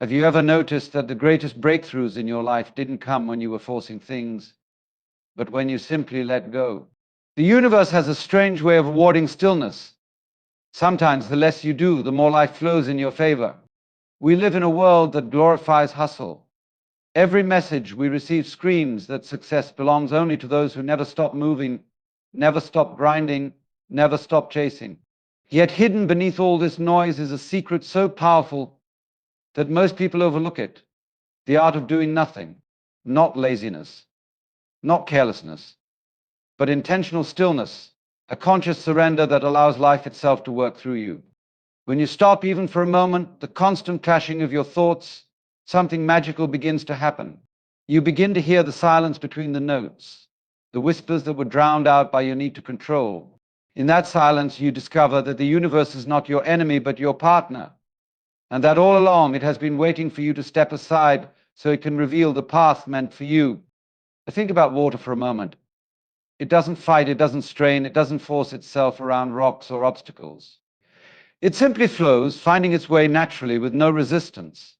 Have you ever noticed that the greatest breakthroughs in your life didn't come when you were forcing things, but when you simply let go? The universe has a strange way of rewarding stillness. Sometimes the less you do, the more life flows in your favor. We live in a world that glorifies hustle. Every message we receive screams that success belongs only to those who never stop moving, never stop grinding, never stop chasing. Yet hidden beneath all this noise is a secret so powerful that most people overlook it. The art of doing nothing, not laziness, not carelessness, but intentional stillness, a conscious surrender that allows life itself to work through you. When you stop even for a moment, the constant clashing of your thoughts, something magical begins to happen. You begin to hear the silence between the notes, the whispers that were drowned out by your need to control. In that silence, you discover that the universe is not your enemy, but your partner, and that all along it has been waiting for you to step aside so it can reveal the path meant for you. Think about water for a moment. It doesn't fight, it doesn't strain, it doesn't force itself around rocks or obstacles. It simply flows, finding its way naturally with no resistance.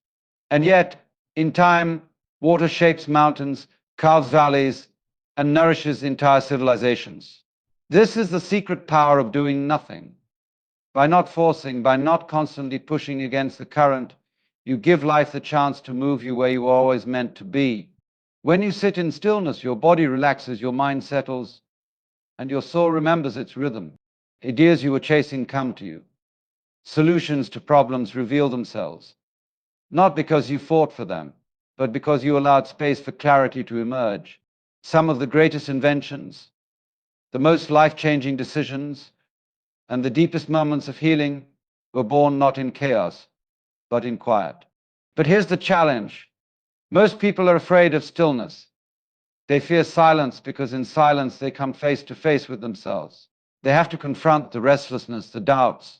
And yet, in time, water shapes mountains, carves valleys, and nourishes entire civilizations. This is the secret power of doing nothing. By not forcing, by not constantly pushing against the current, you give life the chance to move you where you were always meant to be. When you sit in stillness, your body relaxes, your mind settles, and your soul remembers its rhythm. Ideas you were chasing come to you. Solutions to problems reveal themselves, not because you fought for them, but because you allowed space for clarity to emerge. Some of the greatest inventions, the most life-changing decisions, and the deepest moments of healing were born not in chaos, but in quiet. But here's the challenge. Most people are afraid of stillness. They fear silence because in silence they come face to face with themselves. They have to confront the restlessness, the doubts,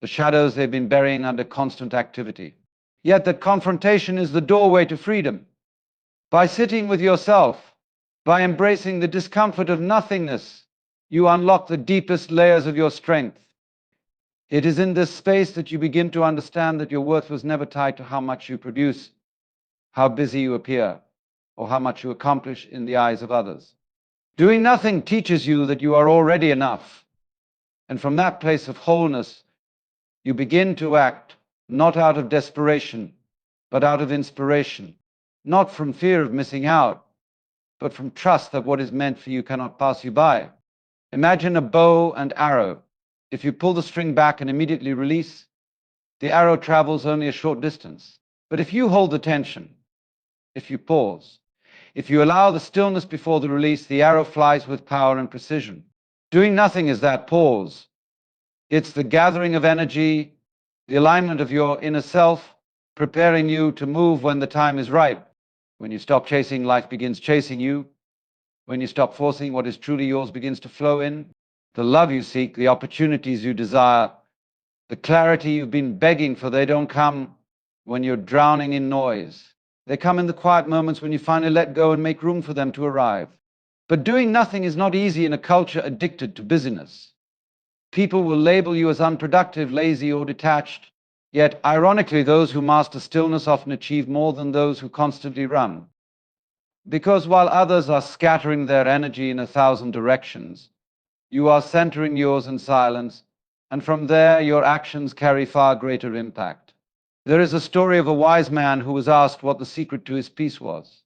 the shadows they've been burying under constant activity. Yet that confrontation is the doorway to freedom. By sitting with yourself, by embracing the discomfort of nothingness, you unlock the deepest layers of your strength. It is in this space that you begin to understand that your worth was never tied to how much you produce, how busy you appear, or how much you accomplish in the eyes of others. Doing nothing teaches you that you are already enough. And from that place of wholeness, you begin to act not out of desperation, but out of inspiration, not from fear of missing out, but from trust that what is meant for you cannot pass you by. Imagine a bow and arrow. If you pull the string back and immediately release, the arrow travels only a short distance. But if you hold the tension, if you pause, if you allow the stillness before the release, the arrow flies with power and precision. Doing nothing is that pause. It's the gathering of energy, the alignment of your inner self, preparing you to move when the time is right. When you stop chasing, life begins chasing you. When you stop forcing, what is truly yours begins to flow in. The love you seek, the opportunities you desire, the clarity you've been begging for, they don't come when you're drowning in noise. They come in the quiet moments when you finally let go and make room for them to arrive. But doing nothing is not easy in a culture addicted to busyness. People will label you as unproductive, lazy, or detached. Yet, ironically, those who master stillness often achieve more than those who constantly run. Because while others are scattering their energy in 1,000 directions, you are centering yours in silence, and from there your actions carry far greater impact. There is a story of a wise man who was asked what the secret to his peace was.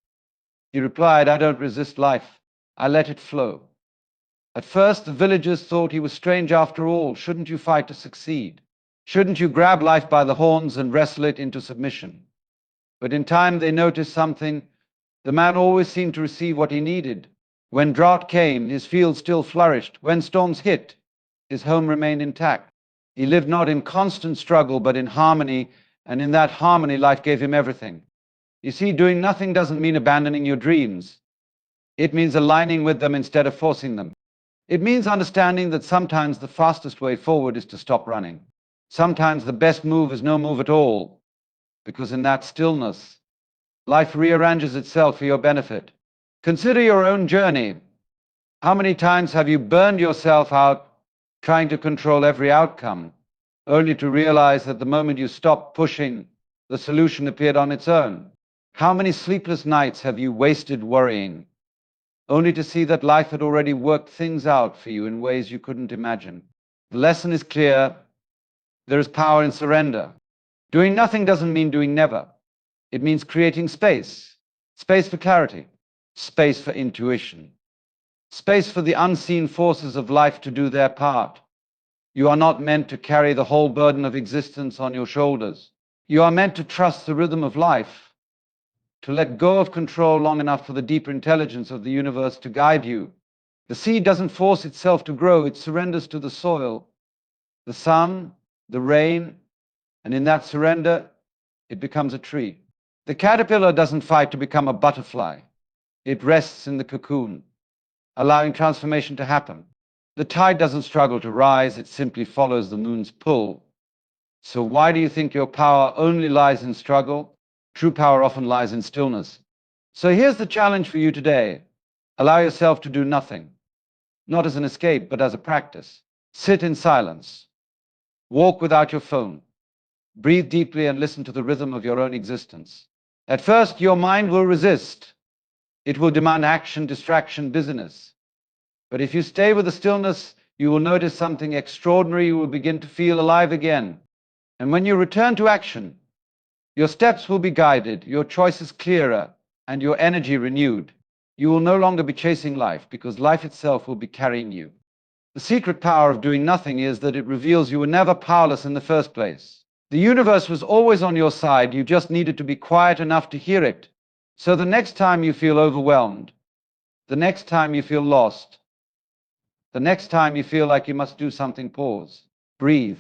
He replied, "I don't resist life. I let it flow." At first, the villagers thought he was strange after all. Shouldn't you fight to succeed? Shouldn't you grab life by the horns and wrestle it into submission? But in time, they noticed something. The man always seemed to receive what he needed. When drought came, his field still flourished. When storms hit, his home remained intact. He lived not in constant struggle, but in harmony, and in that harmony, life gave him everything. You see, doing nothing doesn't mean abandoning your dreams. It means aligning with them instead of forcing them. It means understanding that sometimes the fastest way forward is to stop running. Sometimes the best move is no move at all, because in that stillness, life rearranges itself for your benefit. Consider your own journey. How many times have you burned yourself out trying to control every outcome, only to realize that the moment you stop pushing, the solution appeared on its own. How many sleepless nights have you wasted worrying, only to see that life had already worked things out for you in ways you couldn't imagine? The lesson is clear. There is power in surrender. Doing nothing doesn't mean doing never. It means creating space. Space for clarity. Space for intuition. Space for the unseen forces of life to do their part. You are not meant to carry the whole burden of existence on your shoulders. You are meant to trust the rhythm of life, to let go of control long enough for the deeper intelligence of the universe to guide you. The seed doesn't force itself to grow, it surrenders to the soil, the sun, the rain, and in that surrender, it becomes a tree. The caterpillar doesn't fight to become a butterfly. It rests in the cocoon, allowing transformation to happen. The tide doesn't struggle to rise, it simply follows the moon's pull. So why do you think your power only lies in struggle? True power often lies in stillness. So here's the challenge for you today. Allow yourself to do nothing, not as an escape, but as a practice. Sit in silence. Walk without your phone. Breathe deeply and listen to the rhythm of your own existence. At first, your mind will resist. It will demand action, distraction, busyness. But if you stay with the stillness, you will notice something extraordinary. You will begin to feel alive again. And when you return to action, your steps will be guided, your choices clearer, and your energy renewed. You will no longer be chasing life, because life itself will be carrying you. The secret power of doing nothing is that it reveals you were never powerless in the first place. The universe was always on your side. You just needed to be quiet enough to hear it. So the next time you feel overwhelmed, the next time you feel lost, the next time you feel like you must do something, pause, breathe,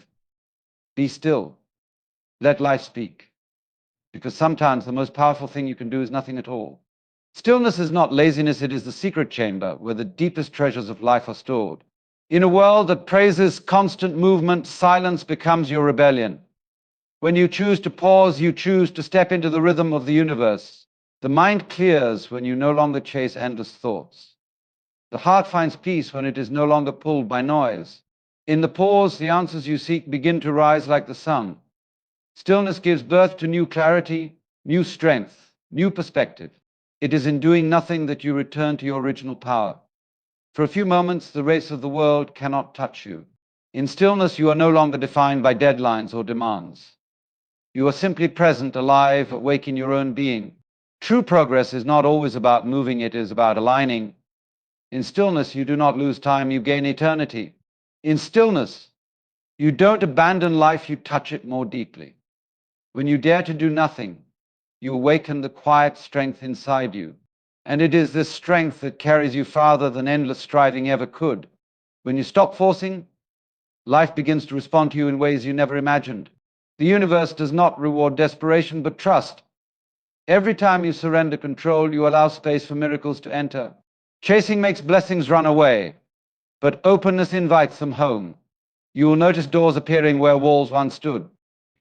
be still, let life speak. Because sometimes the most powerful thing you can do is nothing at all. Stillness is not laziness, it is the secret chamber where the deepest treasures of life are stored. In a world that praises constant movement, silence becomes your rebellion. When you choose to pause, you choose to step into the rhythm of the universe. The mind clears when you no longer chase endless thoughts. The heart finds peace when it is no longer pulled by noise. In the pause, the answers you seek begin to rise like the sun. Stillness gives birth to new clarity, new strength, new perspective. It is in doing nothing that you return to your original power. For a few moments, the race of the world cannot touch you. In stillness, you are no longer defined by deadlines or demands. You are simply present, alive, awake in your own being. True progress is not always about moving, it is about aligning. In stillness, you do not lose time, you gain eternity. In stillness, you don't abandon life, you touch it more deeply. When you dare to do nothing, you awaken the quiet strength inside you. And it is this strength that carries you farther than endless striving ever could. When you stop forcing, life begins to respond to you in ways you never imagined. The universe does not reward desperation, but trust. Every time you surrender control, you allow space for miracles to enter. Chasing makes blessings run away, but openness invites them home. You will notice doors appearing where walls once stood.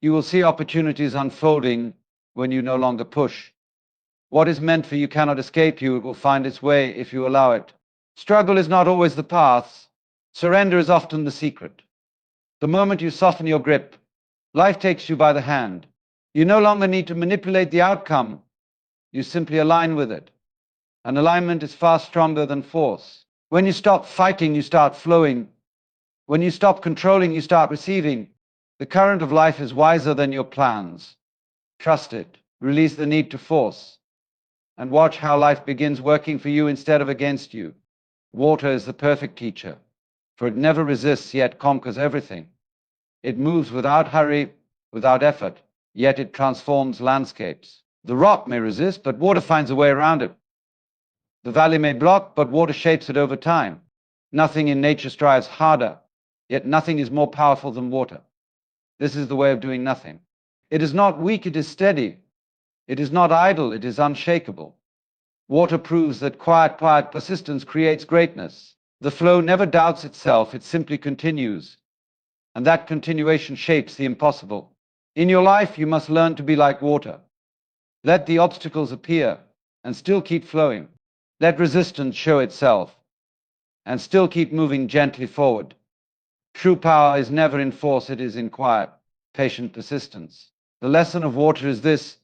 You will see opportunities unfolding when you no longer push. What is meant for you cannot escape you. It will find its way if you allow it. Struggle is not always the path. Surrender is often the secret. The moment you soften your grip, life takes you by the hand. You no longer need to manipulate the outcome. You simply align with it. And alignment is far stronger than force. When you stop fighting, you start flowing. When you stop controlling, you start receiving. The current of life is wiser than your plans. Trust it. Release the need to force. And watch how life begins working for you instead of against you. Water is the perfect teacher, for it never resists yet conquers everything. It moves without hurry, without effort, yet it transforms landscapes. The rock may resist, but water finds a way around it. The valley may block, but water shapes it over time. Nothing in nature strives harder, yet nothing is more powerful than water. This is the way of doing nothing. It is not weak, it is steady. It is not idle, it is unshakable. Water proves that quiet persistence creates greatness. The flow never doubts itself, it simply continues. And that continuation shapes the impossible. In your life, you must learn to be like water. Let the obstacles appear and still keep flowing. Let resistance show itself and still keep moving gently forward. True power is never in force, it is in quiet, patient persistence. The lesson of water is this: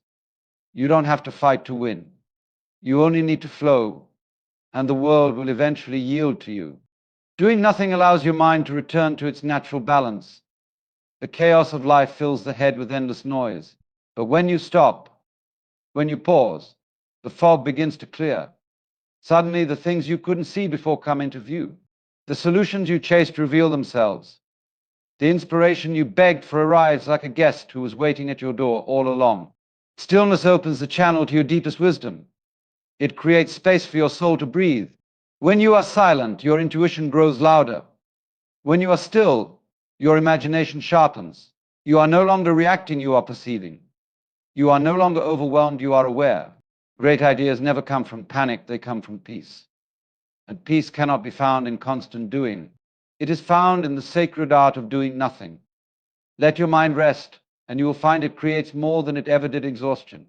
you don't have to fight to win. You only need to flow, and the world will eventually yield to you. Doing nothing allows your mind to return to its natural balance. The chaos of life fills the head with endless noise. But when you stop, when you pause, the fog begins to clear. Suddenly, the things you couldn't see before come into view. The solutions you chased reveal themselves. The inspiration you begged for arrives like a guest who was waiting at your door all along. Stillness opens the channel to your deepest wisdom. It creates space for your soul to breathe. When you are silent, your intuition grows louder. When you are still, your imagination sharpens. You are no longer reacting, you are perceiving. You are no longer overwhelmed, you are aware. Great ideas never come from panic, they come from peace. And peace cannot be found in constant doing. It is found in the sacred art of doing nothing. Let your mind rest, and you will find it creates more than it ever did exhaustion.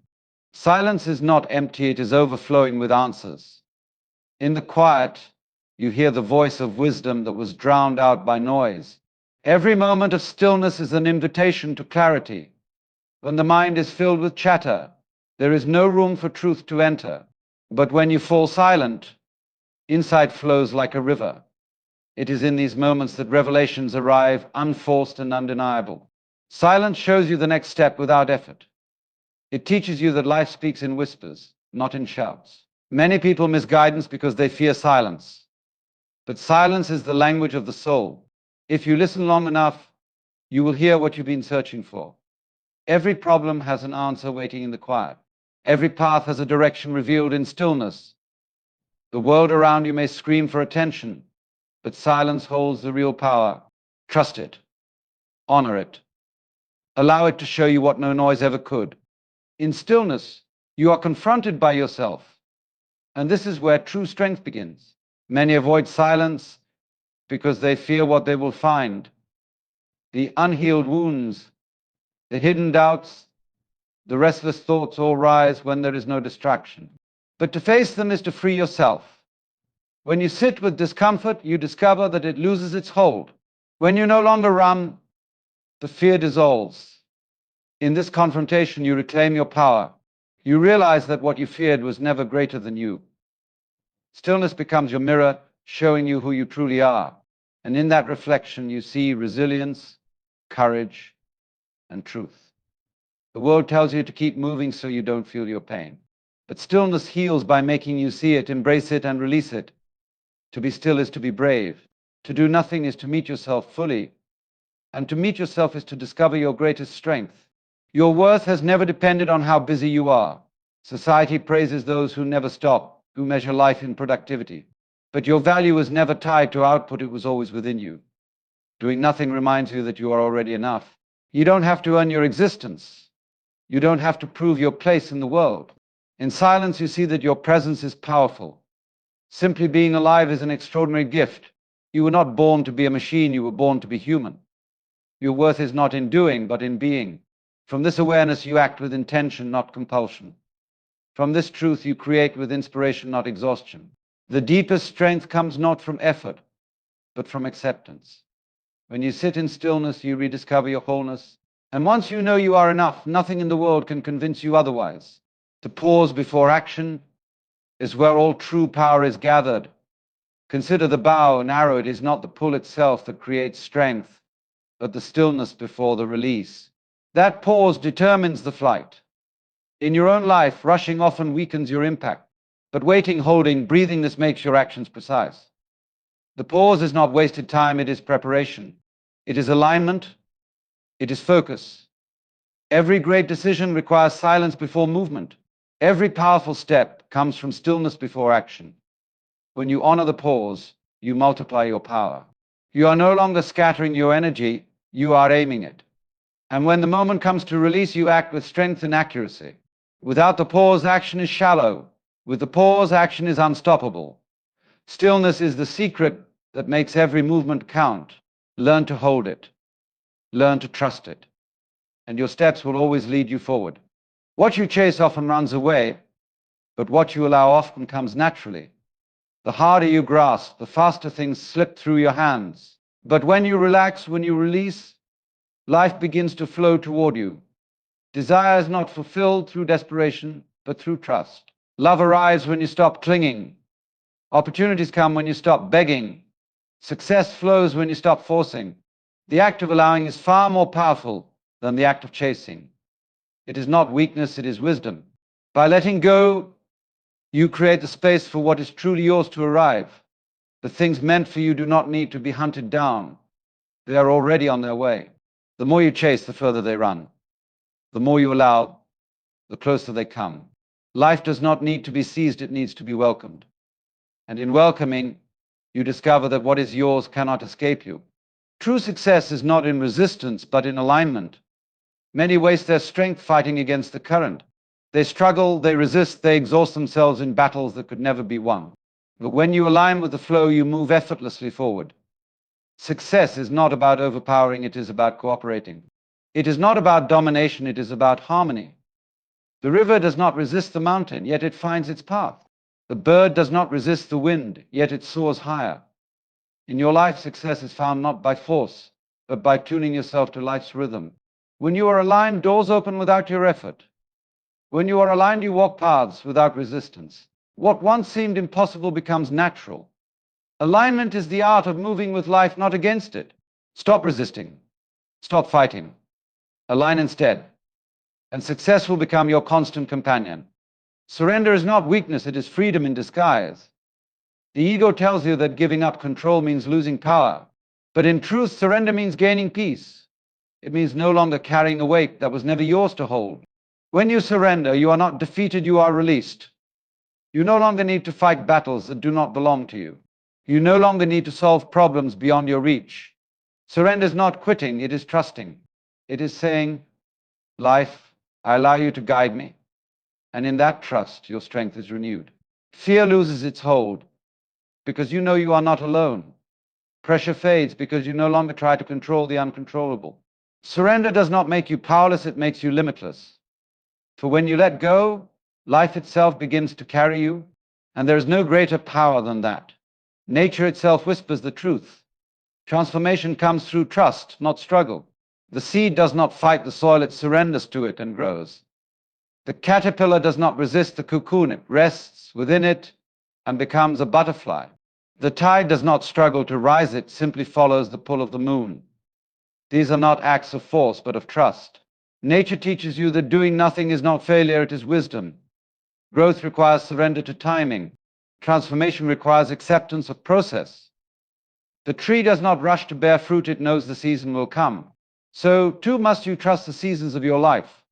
Silence is not empty, it is overflowing with answers. In the quiet, you hear the voice of wisdom that was drowned out by noise. Every moment of stillness is an invitation to clarity. When the mind is filled with chatter, there is no room for truth to enter. But when you fall silent, insight flows like a river. It is in these moments that revelations arrive, unforced and undeniable. Silence shows you the next step without effort. It teaches you that life speaks in whispers, not in shouts. Many people miss guidance because they fear silence. But silence is the language of the soul. If you listen long enough, you will hear what you've been searching for. Every problem has an answer waiting in the quiet. Every path has a direction revealed in stillness. The world around you may scream for attention, but silence holds the real power. Trust it. Honor it. Allow it to show you what no noise ever could. In stillness, you are confronted by yourself. And this is where true strength begins. Many avoid silence because they fear what they will find. The unhealed wounds, the hidden doubts, the restless thoughts all rise when there is no distraction. But to face them is to free yourself. When you sit with discomfort, you discover that it loses its hold. When you no longer run, the fear dissolves. In this confrontation, you reclaim your power. You realize that what you feared was never greater than you. Stillness becomes your mirror, showing you who you truly are. And in that reflection, you see resilience, courage, and truth. The world tells you to keep moving so you don't feel your pain. But stillness heals by making you see it, embrace it, and release it. To be still is to be brave. To do nothing is to meet yourself fully. And to meet yourself is to discover your greatest strength. Your worth has never depended on how busy you are. Society praises those who never stop, who measure life in productivity. But your value was never tied to output, it was always within you. Doing nothing reminds you that you are already enough. You don't have to earn your existence. You don't have to prove your place in the world. In silence, you see that your presence is powerful. Simply being alive is an extraordinary gift. You were not born to be a machine, you were born to be human. Your worth is not in doing, but in being. From this awareness, you act with intention, not compulsion. From this truth, you create with inspiration, not exhaustion. The deepest strength comes not from effort, but from acceptance. When you sit in stillness, you rediscover your wholeness. And once you know you are enough, nothing in the world can convince you otherwise. To pause before action is where all true power is gathered. Consider the bow and arrow. It is not the pull itself that creates strength, but the stillness before the release. That pause determines the flight. In your own life, rushing often weakens your impact, but waiting, holding, breathing, this makes your actions precise. The pause is not wasted time, it is preparation. It is alignment. It is focus. Every great decision requires silence before movement. Every powerful step comes from stillness before action. When you honor the pause, you multiply your power. You are no longer scattering your energy, you are aiming it. And when the moment comes to release, you act with strength and accuracy. Without the pause, action is shallow. With the pause, action is unstoppable. Stillness is the secret that makes every movement count. Learn to hold it. Learn to trust it. And your steps will always lead you forward. What you chase often runs away, but what you allow often comes naturally. The harder you grasp, the faster things slip through your hands. But when you relax, when you release, life begins to flow toward you. Desire is not fulfilled through desperation, but through trust. Love arrives when you stop clinging. Opportunities come when you stop begging. Success flows when you stop forcing. The act of allowing is far more powerful than the act of chasing. It is not weakness, it is wisdom. By letting go, you create the space for what is truly yours to arrive. The things meant for you do not need to be hunted down. They are already on their way. The more you chase, the further they run. The more you allow, the closer they come. Life does not need to be seized, it needs to be welcomed. And in welcoming, you discover that what is yours cannot escape you. True success is not in resistance, but in alignment. Many waste their strength fighting against the current. They struggle, they resist, they exhaust themselves in battles that could never be won. But when you align with the flow, you move effortlessly forward. Success is not about overpowering, it is about cooperating. It is not about domination, it is about harmony. The river does not resist the mountain, yet it finds its path. The bird does not resist the wind, yet it soars higher. In your life, success is found not by force, but by tuning yourself to life's rhythm. When you are aligned, doors open without your effort. When you are aligned, you walk paths without resistance. What once seemed impossible becomes natural. Alignment is the art of moving with life, not against it. Stop resisting. Stop fighting. Align instead. And success will become your constant companion. Surrender is not weakness, it is freedom in disguise. The ego tells you that giving up control means losing power. But in truth, surrender means gaining peace. It means no longer carrying a weight that was never yours to hold. When you surrender, you are not defeated, you are released. You no longer need to fight battles that do not belong to you. You no longer need to solve problems beyond your reach. Surrender is not quitting, it is trusting. It is saying, life, I allow you to guide me. And in that trust, your strength is renewed. Fear loses its hold because you know you are not alone. Pressure fades because you no longer try to control the uncontrollable. Surrender does not make you powerless, it makes you limitless. For when you let go, life itself begins to carry you, and there is no greater power than that. Nature itself whispers the truth. Transformation comes through trust, not struggle. The seed does not fight the soil, it surrenders to it and grows. The caterpillar does not resist the cocoon, it rests within it and becomes a butterfly. The tide does not struggle to rise, it simply follows the pull of the moon. These are not acts of force, but of trust. Nature teaches you that doing nothing is not failure, it is wisdom. Growth requires surrender to timing. Transformation requires acceptance of process. The tree does not rush to bear fruit, it knows the season will come. So too must you trust the seasons of your life.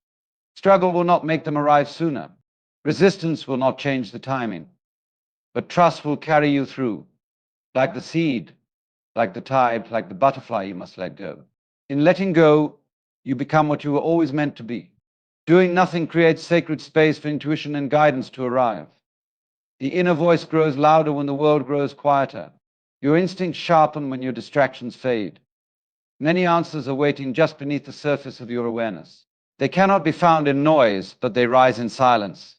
Struggle will not make them arrive sooner. Resistance will not change the timing. But trust will carry you through. Like the seed, like the tide, like the butterfly, you must let go. In letting go, you become what you were always meant to be. Doing nothing creates sacred space for intuition and guidance to arrive. The inner voice grows louder when the world grows quieter. Your instincts sharpen when your distractions fade. Many answers are waiting just beneath the surface of your awareness. They cannot be found in noise, but they rise in silence.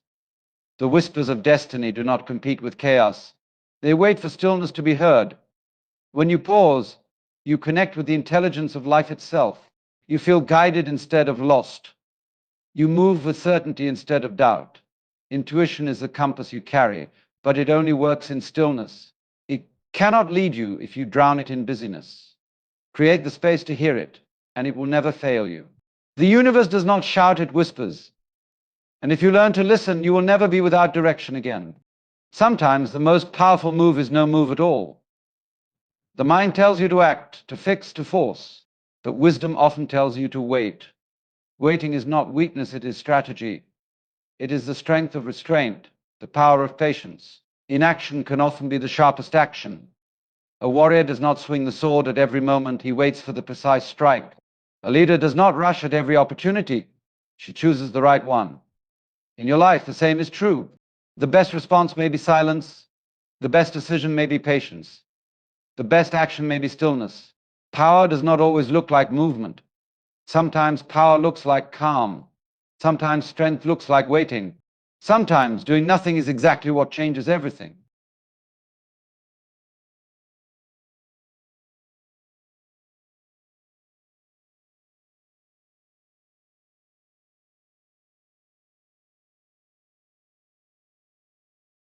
The whispers of destiny do not compete with chaos. They wait for stillness to be heard. When you pause, you connect with the intelligence of life itself. You feel guided instead of lost. You move with certainty instead of doubt. Intuition is the compass you carry, but it only works in stillness. It cannot lead you if you drown it in busyness. Create the space to hear it, and it will never fail you. The universe does not shout, it whispers. And if you learn to listen, you will never be without direction again. Sometimes the most powerful move is no move at all. The mind tells you to act, to fix, to force, but wisdom often tells you to wait. Waiting is not weakness, it is strategy. It is the strength of restraint, the power of patience. Inaction can often be the sharpest action. A warrior does not swing the sword at every moment, he waits for the precise strike. A leader does not rush at every opportunity, she chooses the right one. In your life, the same is true. The best response may be silence, the best decision may be patience, the best action may be stillness. Power does not always look like movement. Sometimes power looks like calm. Sometimes strength looks like waiting. Sometimes doing nothing is exactly what changes everything.